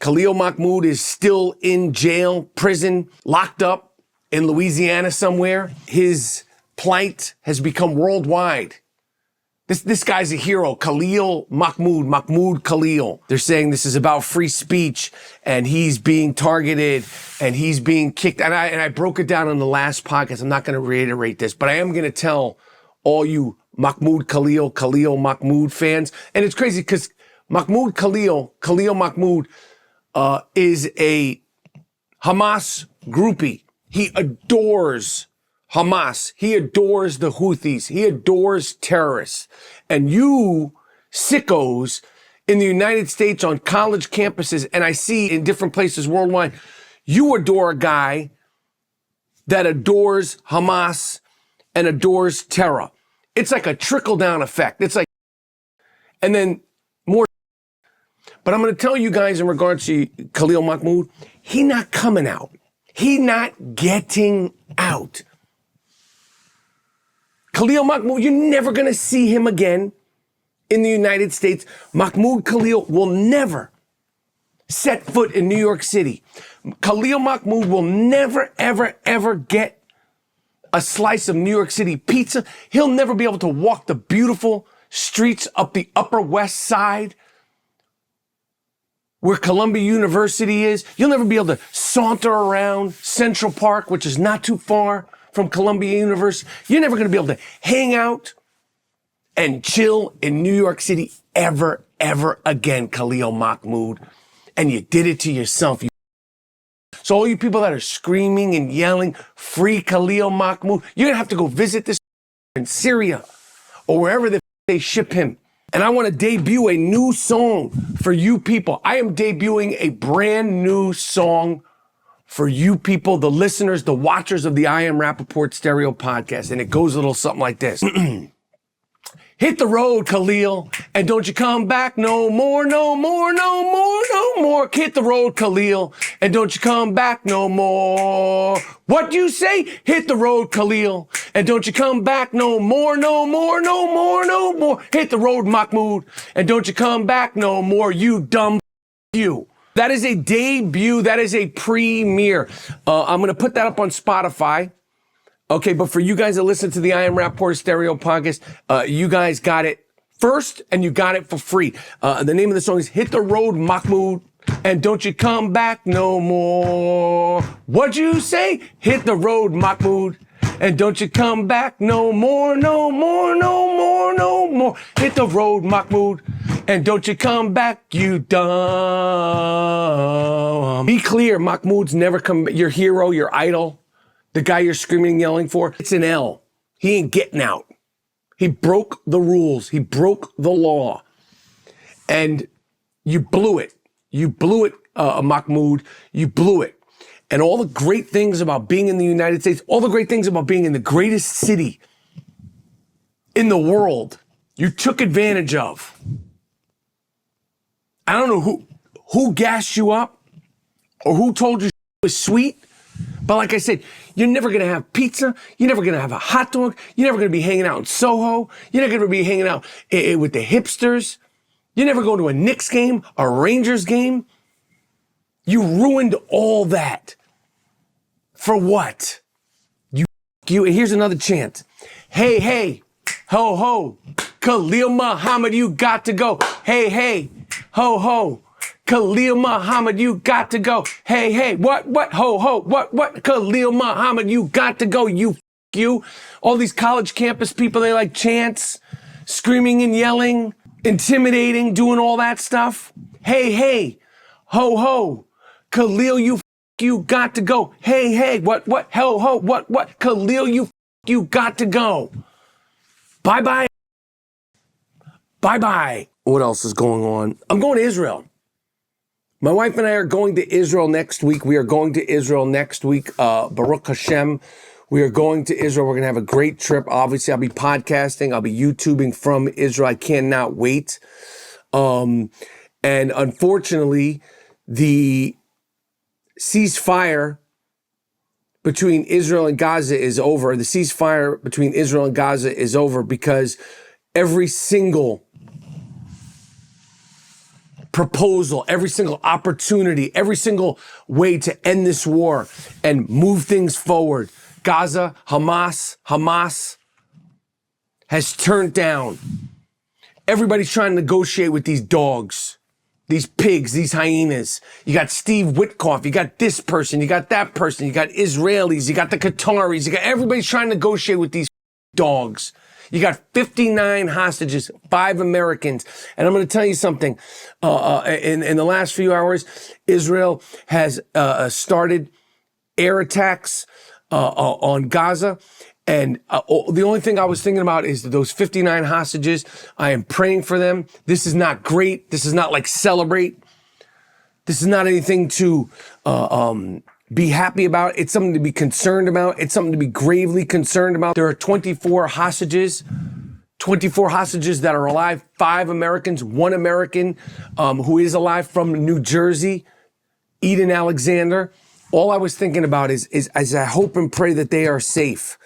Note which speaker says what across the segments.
Speaker 1: Khalil Muhammad is still in jail, prison, locked up in Louisiana somewhere. His plight has become worldwide. This guy's a hero, Khalil Mahmoud Khalil. They're saying this is about free speech, and he's being targeted, and he's being kicked. And I broke it down on the last podcast. I'm not going to reiterate this, but I am going to tell all you Khalil Mahmoud fans. And it's crazy because Khalil Mahmoud, is a Hamas groupie. He adores Hamas. He adores the Houthis. He adores terrorists. And you sickos in the United States on college campuses, and I see in different places worldwide, you adore a guy that adores Hamas and adores terror. It's like a trickle-down effect. It's like, and then more. But I'm going to tell you guys in regards to Khalil Mahmoud, he not coming out. He not getting out. Khalil Mahmoud, you're never going to see him again in the United States. Mahmoud Khalil will never set foot in New York City. Khalil Mahmoud will never, ever, ever get a slice of New York City pizza. He'll never be able to walk the beautiful streets up the Upper West Side where Columbia University is. You'll never be able to saunter around Central Park, which is not too far from Columbia University. You're never going to be able to hang out and chill in New York City ever, ever again, Khalil Mahmoud. And you did it to yourself. So all you people that are screaming and yelling, free Khalil Mahmoud, you're going to have to go visit this in Syria or wherever they ship him. And I want to debut a new song for you people. I am debuting a brand new song for you people, the listeners, the watchers of the I Am Rapaport Stereo podcast. And it goes a little something like this. Hit the road, Khalil, and don't you come back no more, no more, no more, no more. Hit the road, Khalil, and don't you come back no more. What do you say? Hit the road, Khalil, and don't you come back no more, no more, no more, no more. Hit the road, Mahmoud, and don't you come back no more, you dumb you. That is a debut. That is a premiere. I'm going to put that up on Spotify. Okay, but for you guys that listen to the I Am Rapaport Stereo podcast, you guys got it first and you got it for free. The name of the song is Hit the Road, Mahmoud, and don't you come back no more. What'd you say? Hit the road, Mahmoud, and don't you come back no more, no more, no more, no more. Hit the road, Mahmoud, and don't you come back, you dumb. Be clear, Mahmoud's never come, your hero, your idol, the guy you're screaming and yelling for, it's an L. He ain't getting out. He broke the rules. He broke the law. And you blew it. You blew it, Mahmoud. You blew it. And all the great things about being in the United States, all the great things about being in the greatest city in the world, you took advantage of. I don't know who gassed you up or who told you it was sweet. But like I said, you're never going to have pizza. You're never going to have a hot dog. You're never going to be hanging out in Soho. You're not going to be hanging out with the hipsters. You're never going to a Knicks game, a Rangers game. You ruined all that. For what? You. And here's another chant. Hey, hey, ho, ho. Khalil Muhammad, you got to go. Hey, hey, ho, ho. Khalil Muhammad, you got to go. Hey, hey, what, ho, ho, what, Khalil Muhammad, you got to go, you. All these college campus people, they like chants, screaming and yelling, intimidating, doing all that stuff. Hey, hey, ho, ho, Khalil, you got to go. Hey, hey, what, ho, ho, what, Khalil, you got to go. Bye-bye. Bye-bye. What else is going on? I'm going to Israel. My wife and I are going to Israel next week. We are going to Israel next week. Baruch Hashem. We are going to Israel. We're going to have a great trip. Obviously, I'll be podcasting. I'll be YouTubing from Israel. I cannot wait. And unfortunately, the ceasefire between Israel and Gaza is over. The ceasefire between Israel and Gaza is over because every single proposal, every single opportunity, every single way to end this war and move things forward. Gaza, Hamas has turned down. Everybody's trying to negotiate with these dogs, these pigs, these hyenas. You got Steve Witkoff, you got this person, you got that person, you got Israelis, you got the Qataris, you got everybody's trying to negotiate with these dogs. You got 59 hostages, 5 Americans. And I'm going to tell you something. In the last few hours, Israel has started air attacks on Gaza. And the only thing I was thinking about is those 59 hostages. I am praying for them. This is not great. This is not like celebrate. This is not anything to be happy about. It's something to be concerned about. It's something to be gravely concerned about. There are 24 hostages that are alive, 5 Americans, 1 American who is alive from New Jersey, Eden Alexander. All I was thinking about is I hope and pray that they are safe.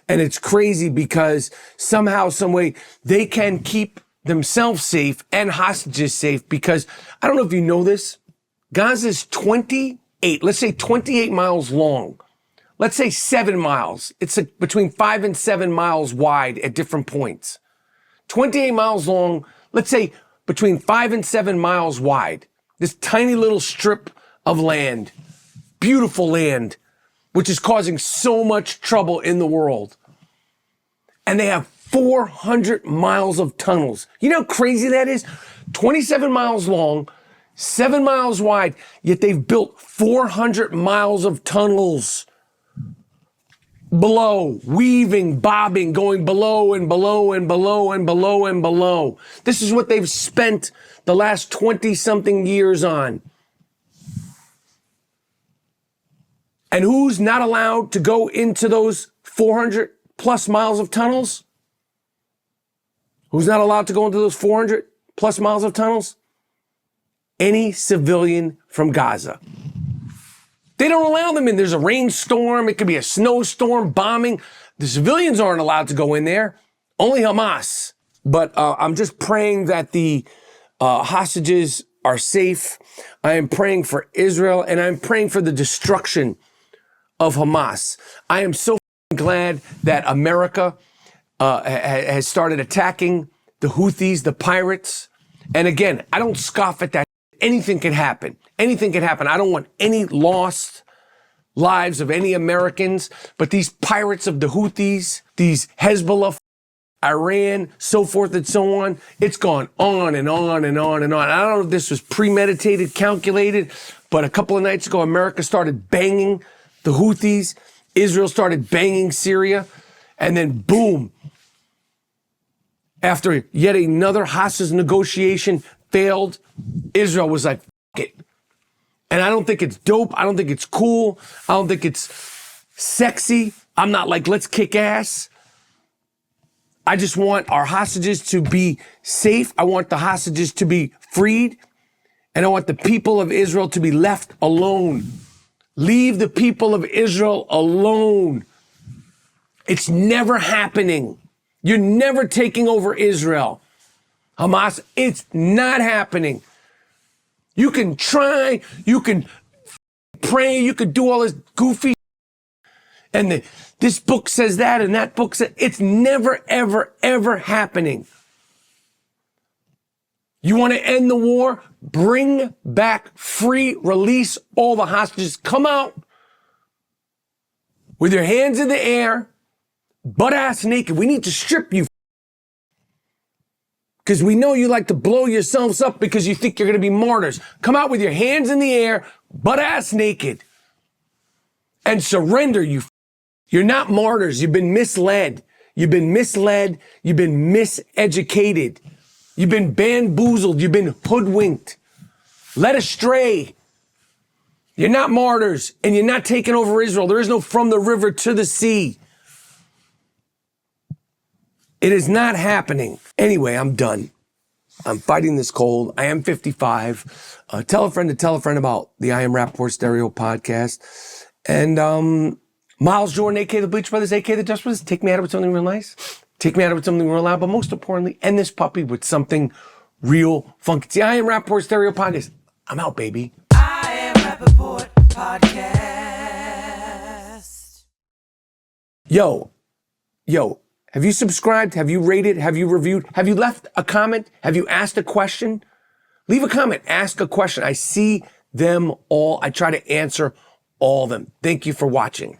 Speaker 1: And it's crazy because somehow, some way, they can keep themselves safe and hostages safe because, I don't know if you know this, Gaza is 28 miles long. Let's say 7 miles. It's between 5 and 7 miles wide at different points. 28 miles long, let's say between 5 and 7 miles wide. This tiny little strip of land, beautiful land, which is causing so much trouble in the world. And they have 400 miles of tunnels. You know how crazy that is? 27 miles long, 7 miles wide, yet they've built 400 miles of tunnels. Below, weaving, bobbing, going below and below and below and below and below. This is what they've spent the last 20-something years on. And who's not allowed to go into those 400 plus miles of tunnels? Who's not allowed to go into those 400 plus miles of tunnels? Any civilian from Gaza. They don't allow them in. There's a rainstorm. It could be a snowstorm, bombing. The civilians aren't allowed to go in there. Only Hamas. But I'm just praying that the hostages are safe. I am praying for Israel, and I'm praying for the destruction of Hamas. I am so glad that America has started attacking the Houthis, the pirates. And again, I don't scoff at that. Anything can happen. Anything can happen. I don't want any lost lives of any Americans, but these pirates of the Houthis, these Hezbollah, Iran, so forth and so on, it's gone on and on and on and on. I don't know if this was premeditated, calculated, but a couple of nights ago, America started banging the Houthis. Israel started banging Syria. And then boom, after yet another hostage negotiation failed, Israel was like, F it. And I don't think it's dope. I don't think it's cool. I don't think it's sexy. I'm not like, let's kick ass. I just want our hostages to be safe. I want the hostages to be freed. And I want the people of Israel to be left alone. Leave the people of Israel alone. It's never happening. You're never taking over Israel. Hamas, it's not happening. You can try, you can pray, you can do all this goofy and this book says that and that book says, it's never, ever, ever happening. You want to end the war? Bring back, free, release all the hostages. Come out with your hands in the air, butt ass naked. We need to strip you. Because we know you like to blow yourselves up because you think you're going to be martyrs. Come out with your hands in the air, butt ass naked, and surrender, you. You're not martyrs. You've been misled. You've been misled. You've been miseducated. You've been bamboozled. You've been hoodwinked, led astray. You're not martyrs, and you're not taking over Israel. There is no from the river to the sea. It is not happening. Anyway, I'm done. I'm fighting this cold. I am 55. Tell a friend to tell a friend about the I Am Rapaport Stereo podcast. And Miles Jordan, a.k.a. the Bleach Brothers, a.k.a. the Dust Brothers, take me out of it with something real nice. Take me out of it with something real loud. But most importantly, end this puppy with something real funk. See, I am Rapaport Stereo Podcast. I'm out, baby.
Speaker 2: I am Rapaport Podcast.
Speaker 1: Yo, have you subscribed? Have you rated? Have you reviewed? Have you left a comment? Have you asked a question? Leave a comment, ask a question. I see them all. I try to answer all of them. Thank you for watching.